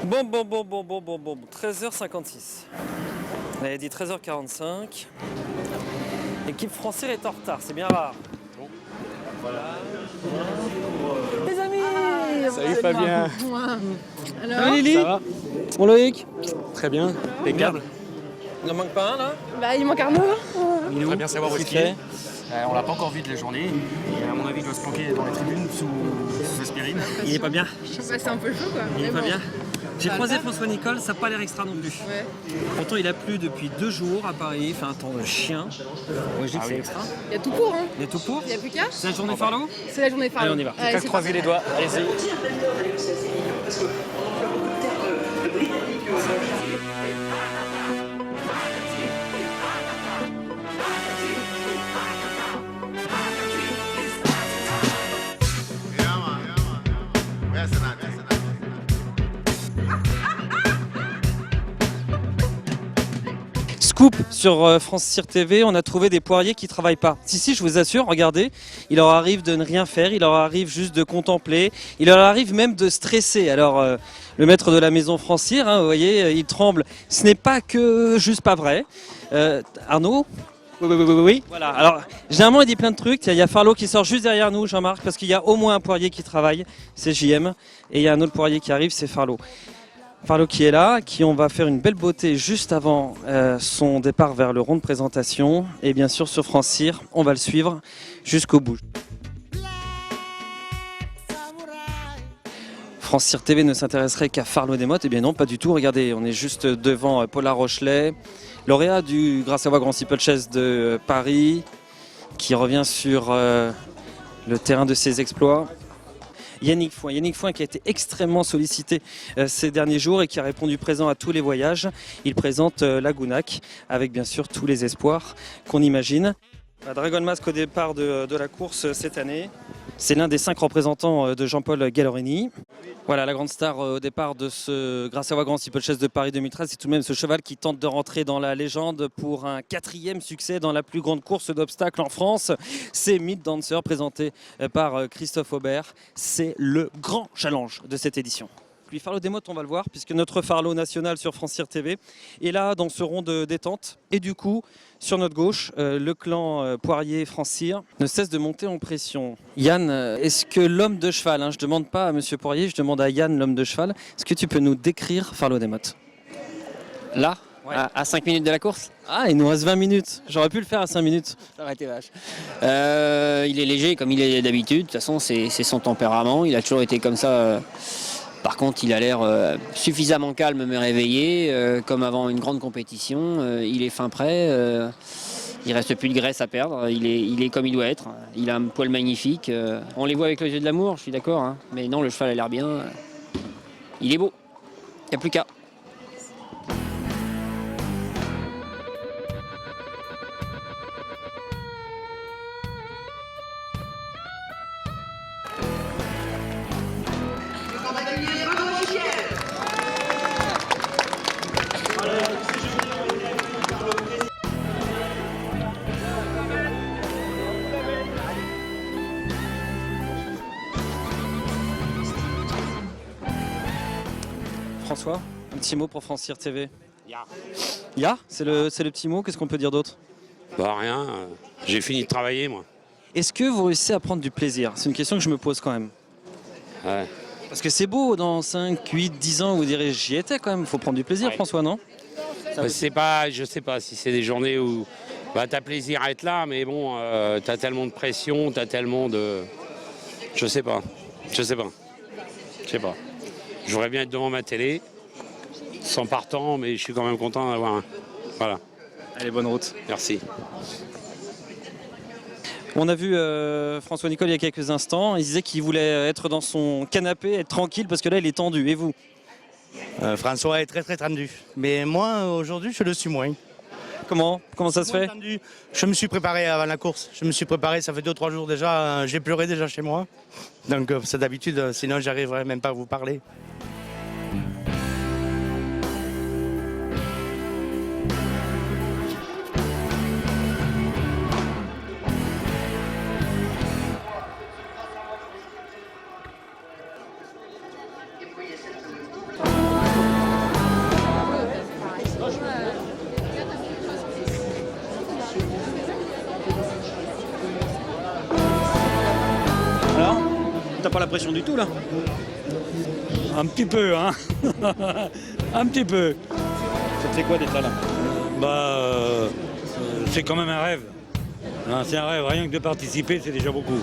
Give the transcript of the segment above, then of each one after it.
Bon. 13h56. On avait dit 13h45. L'équipe française est en retard, c'est bien rare. Les amis Salut Fabien. Alors Lily. Ça va? Bon Loïc. Très bien. Impeccable. Il en manque pas un là? Bah il manque Arnaud. Il aimerait bien savoir où est-ce qu'il fait est. On l'a pas encore vu de la journée. Et à mon avis, il doit se planquer dans les tribunes sous aspirine. Il est pas bien. Je sais pas, c'est un peu chaud quoi. Il est Mais pas bon. bien. J'ai Ça croisé va. François Nicole, ça n'a pas l'air extra non plus. Ouais. Pourtant il a plu depuis 2 jours à Paris, il fait un temps de chien. Moi je dis que c'est extra. Il y a tout pour hein. Il y a tout pour. Il y a plus qu'à. C'est la journée Farlow. C'est la journée phare. Allez, on y va. Allez, Qu'à c'est croiser parti. les doigts. Allez-y. Scoop sur France Cyr TV, on a trouvé des poiriers qui travaillent pas. Si, je vous assure, regardez, il leur arrive de ne rien faire, il leur arrive juste de contempler, il leur arrive même de stresser. Alors, le maître de la maison France Cyr, hein, vous voyez, il tremble. Ce n'est pas que juste pas vrai. Arnaud? Oui. Voilà. Alors, généralement, il dit plein de trucs. Il y a Farlow qui sort juste derrière nous, Jean-Marc, parce qu'il y a au moins un poirier qui travaille, c'est JM, et il y a un autre poirier qui arrive, c'est Farlow. Farlow qui est là, qui on va faire une belle beauté juste avant son départ vers le rond de présentation. Et bien sûr sur France Cyr, on va le suivre jusqu'au bout. France Cyr TV ne s'intéresserait qu'à Farlow Desmottes. Eh bien non, pas du tout. Regardez, on est juste devant Paula Rochelet, lauréat du Grâce à Voix Grand Steeplechase de Paris, qui revient sur le terrain de ses exploits. Yannick Foin qui a été extrêmement sollicité ces derniers jours et qui a répondu présent à tous les voyages. Il présente Lagounac avec bien sûr tous les espoirs qu'on imagine. Dragon Mask au départ de la course cette année. C'est l'un des 5 représentants de Jean-Paul Gallorini. Voilà la grande star au départ de ce Grâce à Voix Grand Steeplechase de Paris 2013. C'est tout de même ce cheval qui tente de rentrer dans la légende pour un 4e succès dans la plus grande course d'obstacles en France. C'est Meat Dancer présenté par Christophe Aubert. C'est le grand challenge de cette édition. Puis Farlow Desmottes, on va le voir, puisque notre Farlow national sur France Cyr TV est là dans ce rond de détente. Et du coup, sur notre gauche, le clan Poirier France Cyr ne cesse de monter en pression. Yann, est-ce que l'homme de cheval, je ne demande pas à Monsieur Poirier, je demande à Yann, l'homme de cheval, est-ce que tu peux nous décrire Farlow Desmottes? Là, Ouais. à 5 minutes de la course, Ah, il nous reste 20 minutes. J'aurais pu le faire à 5 minutes. ça aurait été vache. Il est léger comme il est d'habitude. De toute façon, c'est son tempérament. Il a toujours été comme ça. Par contre, il a l'air suffisamment calme mais réveillé, comme avant une grande compétition. Il est fin prêt. Il reste plus de graisse à perdre. Il est comme il doit être. Il a un poil magnifique. On les voit avec les yeux de l'amour, je suis d'accord. Hein. Mais non, le cheval a l'air bien. Il est beau. Il n'y a plus qu'à. François, un petit mot pour France Cyr TV. Ya, c'est le petit mot. Qu'est-ce qu'on peut dire d'autre? Bah rien, j'ai fini de travailler moi. Est-ce que vous réussissez à prendre du plaisir? C'est une question que je me pose quand même. Ouais. Parce que c'est beau, dans 5, 8, 10 ans, vous direz j'y étais quand même. Il faut prendre du plaisir, Ouais. François, non? Je sais pas si c'est des journées où t'as plaisir à être là, mais bon, t'as tellement de pression, t'as tellement de... Je sais pas. Je voudrais bien être devant ma télé, sans partant, mais je suis quand même content d'avoir un... Voilà, Allez, bonne route. merci. On a vu François Nicole il y a quelques instants. Il disait qu'il voulait être dans son canapé, être tranquille, parce que là, il est tendu. Et vous? François est très très tendu. Mais moi, aujourd'hui, je le suis moins. Comment ça se Moins fait? tendu. Je me suis préparé avant la course. Ça fait 2-3 jours déjà. J'ai pleuré déjà chez moi. Donc c'est d'habitude, sinon j'arriverais même pas à vous parler. T'as pas la pression du tout là? Un petit peu, hein. Un petit peu. Ça te fait quoi d'être là? C'est quand même un rêve. Hein, c'est un rêve, rien que de participer, c'est déjà beaucoup.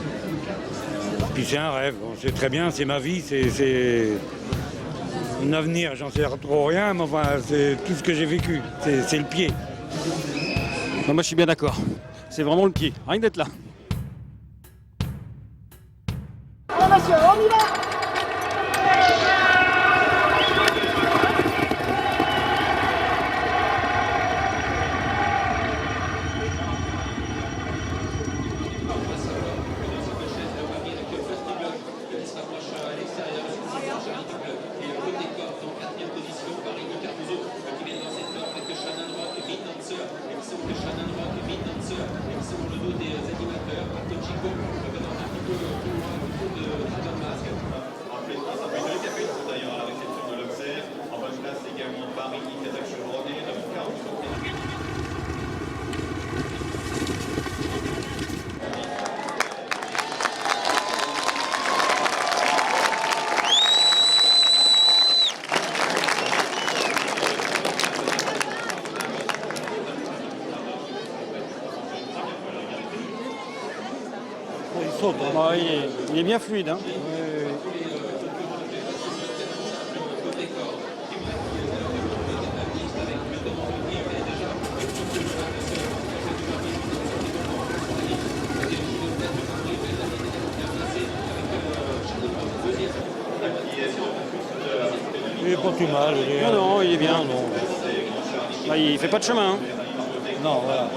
Puis c'est un rêve, on sait très bien, c'est ma vie, c'est un avenir, j'en sais trop rien, mais enfin, c'est tout ce que j'ai vécu, c'est le pied. Non, moi je suis bien d'accord. C'est vraiment le pied, rien que d'être là. Il saute, hein. Ah, il est bien fluide. Hein. Il est pas plus mal. Non, il est bien. Non. Bah, il fait pas de chemin. Hein. Non, voilà.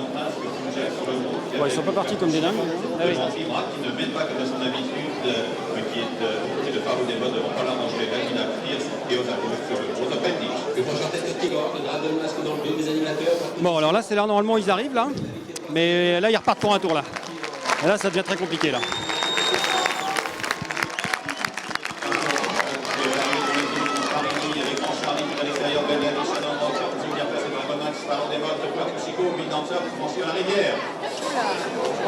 Bon, ils sont pas partis comme des dingues. Ah, oui. Qui ne mène pas comme à son habitude, qui est de Farlo des modes devant Pollard dans les Valina Pierce et aux arrivées sur le Open. Bon, alors là, c'est là, normalement, ils arrivent là. Mais là, ils repartent pour un tour là. Et là, ça devient très compliqué là.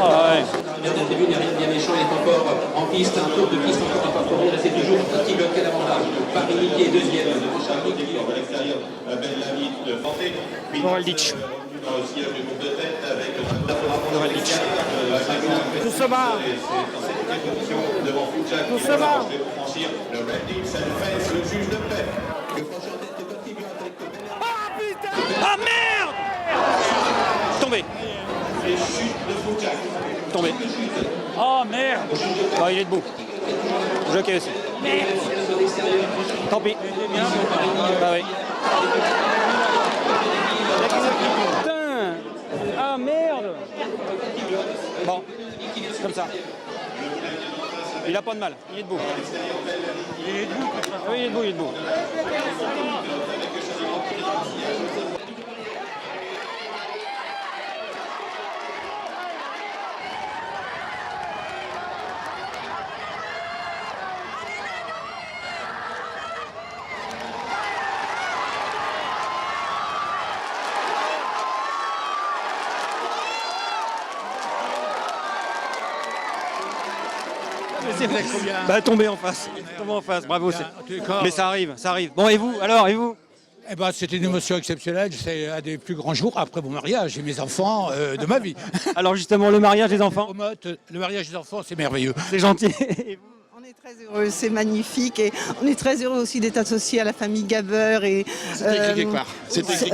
Ah ouais. Bien entendu, il n'y a rien de bien méchant, il est encore en piste, un tour de piste encore à parcourir, et c'est toujours qui bloque à l'avantage. Paris qui est deuxième, devant Charlie qui est à l'extérieur, Ben Lavi de Fanté. Moraldic. Dans le sillage du groupe de tête avec Moraldic. Tout se bat. Dans cette position devant Fouchak. Tout se bat. Pour franchir le Red Deep, ça le fait, c'est le juge de paix. Le prochain tête continue avec Ah putain! Ah merde! Tombé. Tombé. Oh merde! Ah, il est debout. Jockey aussi. Tant pis. Bah oui. Putain! Ah merde! Bon, comme ça. Il a pas de mal, il est debout. Il est debout. Oui, il est debout, il est debout. Bah tombé en face. Tombé en face, bravo. Mais ça arrive, ça arrive. Bon et vous alors, et vous? Eh ben, c'était une émotion exceptionnelle, c'est un des plus grands jours après mon mariage et mes enfants de ma vie. Alors justement, le mariage des enfants? Le mariage des enfants, c'est merveilleux. C'est gentil. On est très heureux, c'est magnifique et on est très heureux aussi d'être associé à la famille Gaber et,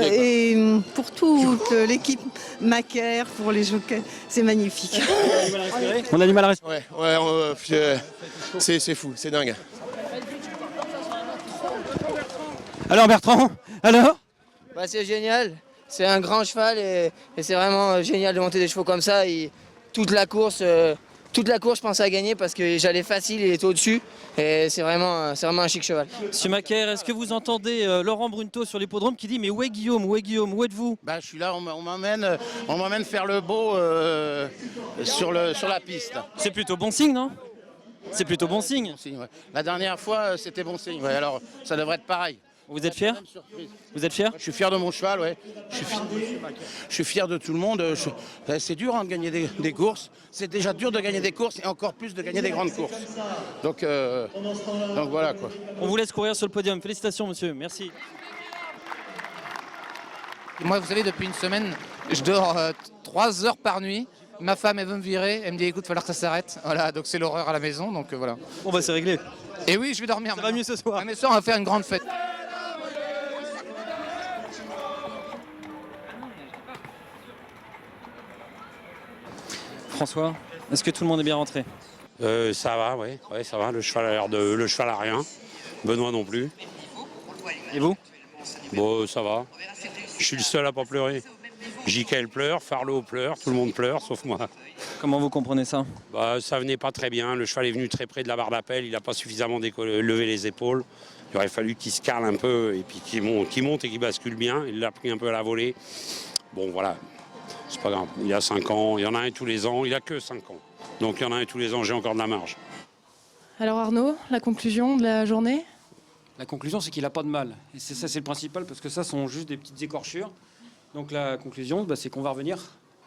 et pour toute l'équipe Macaire, pour les jockeys, c'est magnifique. On a du mal à respirer. Ouais, c'est fou, c'est dingue. Alors Bertrand, alors? Bah, c'est génial, c'est un grand cheval et c'est vraiment génial de monter des chevaux comme ça. Et toute la course, je pensais à gagner parce que j'allais facile, il était au-dessus et c'est vraiment un chic cheval. Monsieur Macaire, est-ce que vous entendez Laurent Brunto sur l'hippodrome qui dit mais où est Guillaume, où êtes-vous? Bah, je suis là, on m'emmène faire le beau sur la piste. C'est plutôt bon signe, non? C'est plutôt bon signe. La dernière fois, c'était bon signe. Ouais, alors, ça devrait être pareil. Vous êtes fier? Vous êtes fier? Je suis fier de mon cheval, ouais. Je suis fier de tout le monde. C'est dur de gagner des courses. C'est déjà dur de gagner des courses et encore plus de gagner des grandes courses. Donc voilà quoi. On vous laisse courir sur le podium. Félicitations, monsieur. Merci. Moi, vous savez, depuis une semaine, je dors 3 heures par nuit. Ma femme, elle veut me virer. Elle me dit, écoute, il va falloir que ça s'arrête. Voilà, donc c'est l'horreur à la maison. Donc voilà. Bon, bah, c'est réglé. Et oui, je vais dormir. Ça va mieux ce soir. Mais ce soir, on va faire une grande fête. François, est-ce que tout le monde est bien rentré? Ça va, ouais, ça va. Le cheval a rien. Benoît non plus. Et vous? Bon, ça va. Je suis le seul à pas pleurer. JKL pleure, Farlo pleure, tout le monde pleure, sauf moi. Comment vous comprenez ça? Bah, ça venait pas très bien. Le cheval est venu très près de la barre d'appel. Il n'a pas suffisamment levé les épaules. Il aurait fallu qu'il se cale un peu et puis qu'il monte et qu'il bascule bien. Il l'a pris un peu à la volée. Bon, voilà. C'est pas grave. Il a 5 ans. Il y en a un tous les ans. Il a que 5 ans. Donc il y en a un tous les ans. J'ai encore de la marge. Alors Arnaud, la conclusion de la journée? La conclusion, c'est qu'il n'a pas de mal. Et c'est ça, c'est le principal, parce que ça sont juste des petites écorchures. Donc la conclusion, c'est qu'on va revenir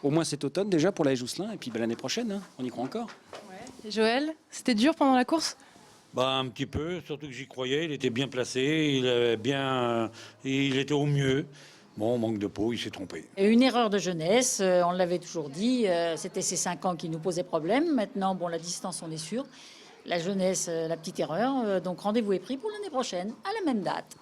au moins cet automne déjà pour la Jousselin, et puis l'année prochaine, hein, on y croit encore. Et Joël, c'était dur pendant la course? Un petit peu, surtout que j'y croyais. Il était bien placé, il était au mieux. Bon, manque de peau, il s'est trompé. Et une erreur de jeunesse, on l'avait toujours dit, c'était ces 5 ans qui nous posaient problème. Maintenant, bon, la distance, on est sûr. La jeunesse, la petite erreur. Donc rendez-vous est pris pour l'année prochaine, à la même date.